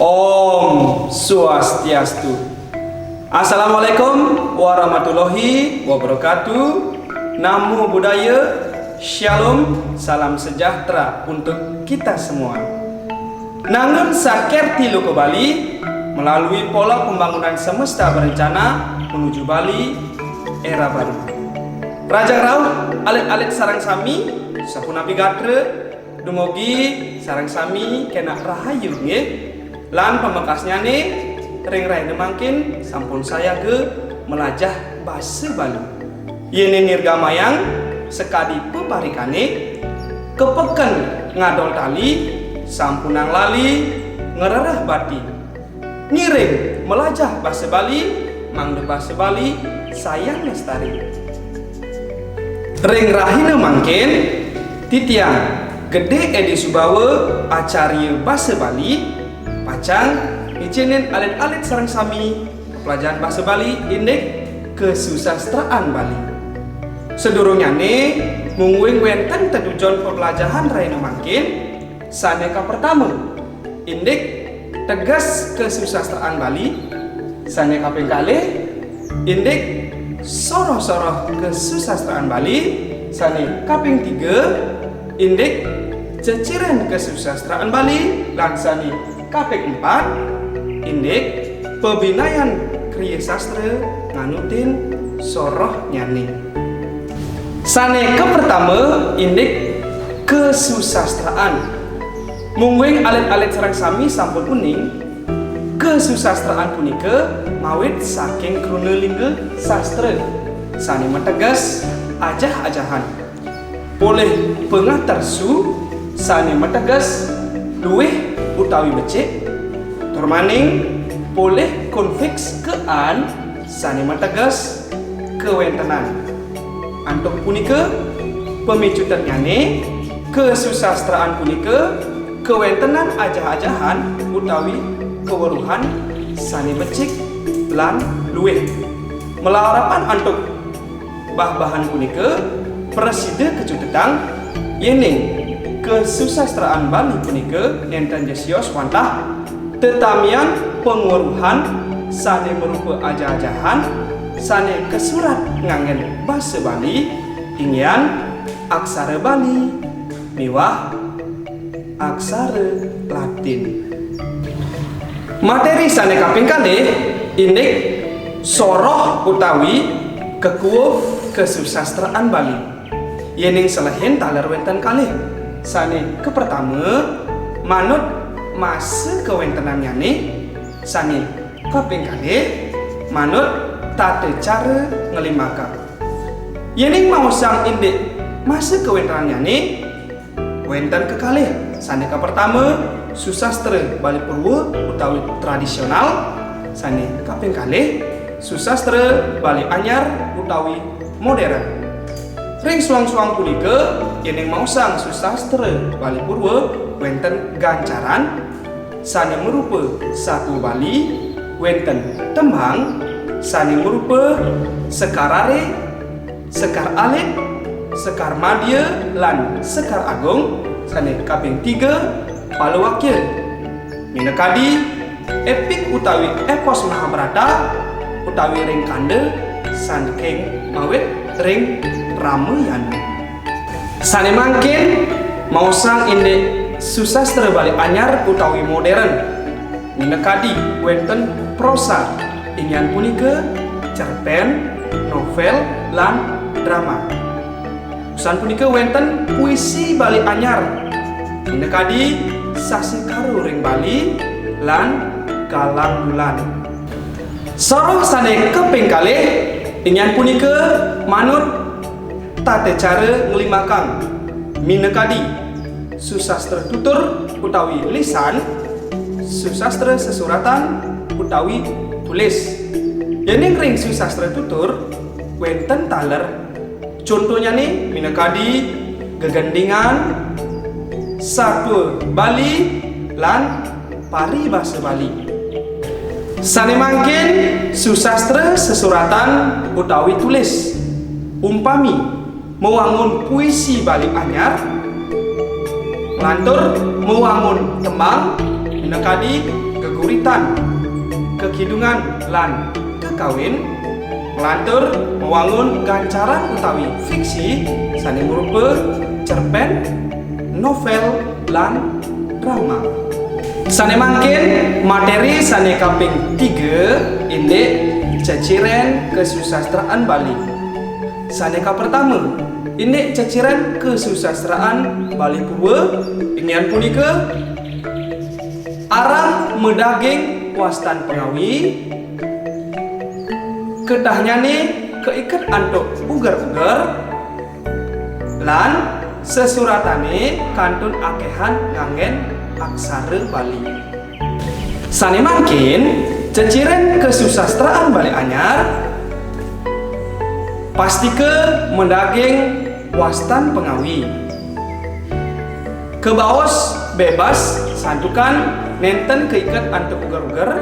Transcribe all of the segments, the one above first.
Om Swastiastu. Assalamualaikum warahmatullahi wabarakatuh. Namo Buddhaya. Shalom, salam sejahtera untuk kita semua. Nangun Sakerti Loko Bali melalui pola pembangunan semesta berencana menuju Bali era baru. Raja Rauh alit-alit sarang sami sapunapi gatre dumugi sarang sami kena rahayu nggih. Lan pembekasnya nih ring-ring nemangkin sampun saya ke melajah bahasa Bali. Yene nirgamayang sekadi peparikane kepeken ngadol tali sampunang lali ngererah bati ngiring melajah bahasa Bali mangde bahasa Bali sayang lestari ring rahina mangkin titiang gede edi subawa acarya bahasa Bali pacang izinin alit-alit sarang sami pelajaran bahasa Bali indek kesusastraan Bali. Sedurungnya nih mungwing wenten tedujon pembelajaran raina mangkin saneka pertama indek tegas kesusastraan Bali saneka pengkale indek soroh-soroh kesusastraan Bali sane kaping 3 indek ceciren kesusastraan Bali lan sane kaping 4 indek pembinaan kriya sastra nganutin soroh nyani. Sane ke pertama indek kesusastraan. Mungwing alit-alit sareng sami sampun kuning kesusastraan punika mawit saking kronolingga sastra. Sane mategas ajah-ajahan. Boleh pengatersu sane mategas luwih utawi becik. Turmaning boleh konfiks kean sane mategas kewentenan. Antuk punika pemicu ternyane kesusastraan punika kewentenan ajah-ajahan utawi keweruhan sane becik lan luwih. Melarapan antuk bah-bahan punika presida kecutetang yening kesusastraan Bali punika enten jesios wantah tetamian penguruhan sane merupa ajah-ajahan sane kesurat nganggen bahasa Bali ingyan aksara Bali miwah aksara Latin. Materi sane kaping kalih indek soroh utawi kekuwuh kesusastraan Bali. Yening selahin taler wenten kalih sane kepertama manut masa kewentenannya nih sane kaping kalih manut tata cara ngelimakan. Yening mau sang indek masa kewentenannya nih wenten kekalih saneka pertama susastra Bali Purwo utawi tradisional sane kaping kalih susastra Bali Anyar utawi modern. Ring suang-suang punika yening mau sang susastra Bali Purwo wenten gancaran sane merupa satu Bali wenten tembang sane merupa sekarare, sekar alit, sekar madya lan sekar agung sane kaping 3 palawakya. Minakadi epik utawi epos Mahabharata utawi ring kanda saking mawit ring Ramayana. Sane mangkin mau sang indek susastra Bali Anyar utawi modern. Minakadi wenten prosa ingyan punika cerpen, novel, lan drama. Usan punika wenten puisi Bali Anyar. Minakadi Sasi Karo ring Bali lan Galang Bulan. Soroh sane keping kalih ingyan punika manut tata cara ngelimakan. Minakadi susastra tutur utawi lisan, susastra sesuratan utawi tulis. Yening ring susastra tutur wenten taler contohnya nih minakadi gegendingan satu Bali lan paribasa Bali. Sane mangkin susastra sesuratan utawi tulis umpami mewangun puisi Bali Anyar lantur mewangun tembang minakadi keturitan, kekidungan lan kekawin, melantur mewangun gancaran utawi fiksi sane merupa cerpen, novel lan drama. Sane mangkin materi sane kaping 3 indek ceciren kesusastraan Bali. Sane ka pertama indek ceciren kesusastraan Bali Purwa ingin punika arang medaging wastan pengawi, kedahnya nih keikat antuk ugar-ugar lan sesuratane kantun akehan ngangen aksara Bali. Sane mangkin ceciren kesusastraan Bali anyar pastike mendaging wastan pengawi, kebaos bebas santukan nenten keikat antuk ugar-ugar,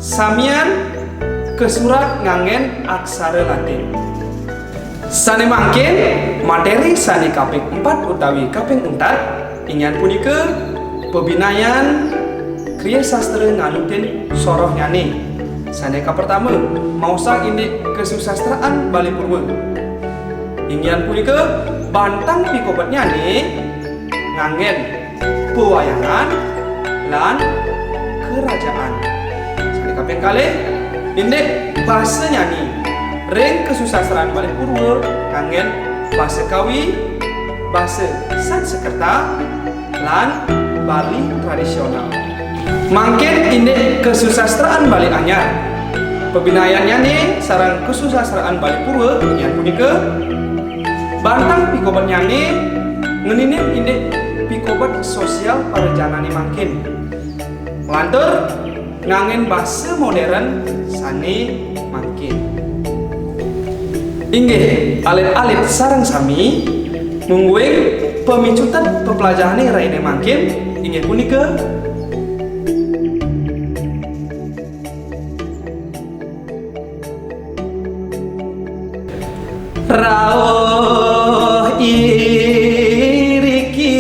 samian kesurat ngangen aksara Latin. Sane mangkin materi sane kaping 4 utawi kaping 4 inyan punika pebinayan kriya sastra nganutin soroh nyane. Sane ka pertama mausa indek kesusastraan Bali Purwa. Inyan punika bantang pikobat nyane ngangen pewayangan lan kerajaan. Sane kaping kalih indek bahasa nyani ring kesusastraan Bali Purwa kangen bahasa Kawi, bahasa Sanskerta lan Bali tradisional. Mangkin indek kesusastraan Bali anyar pebinayannya nih sarang kesusastraan Bali Purwa yang punika bantang pikobat nyane ngeninim indek pikobat sosial parejanane mangkin lantur ngangen bahasa modern sane mangkin. Inggih alit-alit sareng sami mungguing pemicutan pepelajarane raine mangkin inggih punika rawuh iriki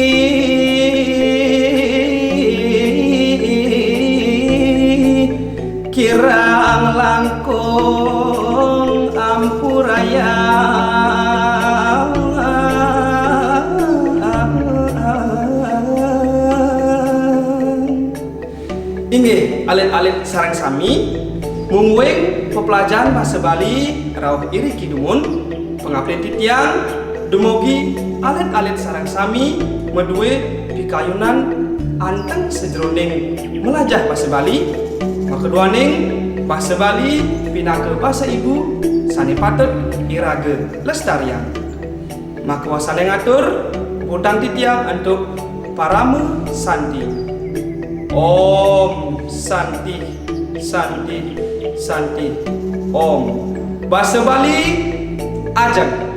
kirang langkung ampuraya inggih alit-alit sareng sami mungguing pepelajaran bahasa Bali rawuh iriki dumun pengabdian titiang dumugi alit-alit sareng sami medue pikayunan anteng sejroning melajah bahasa Bali makeduaning bahasa Bali pinaka bahasa ibu sane patut iraga lestarian. Maka wasane ngatur utang titiang untuk parama santi. Om santi santi santi. Om. Bahasa Bali ajeng.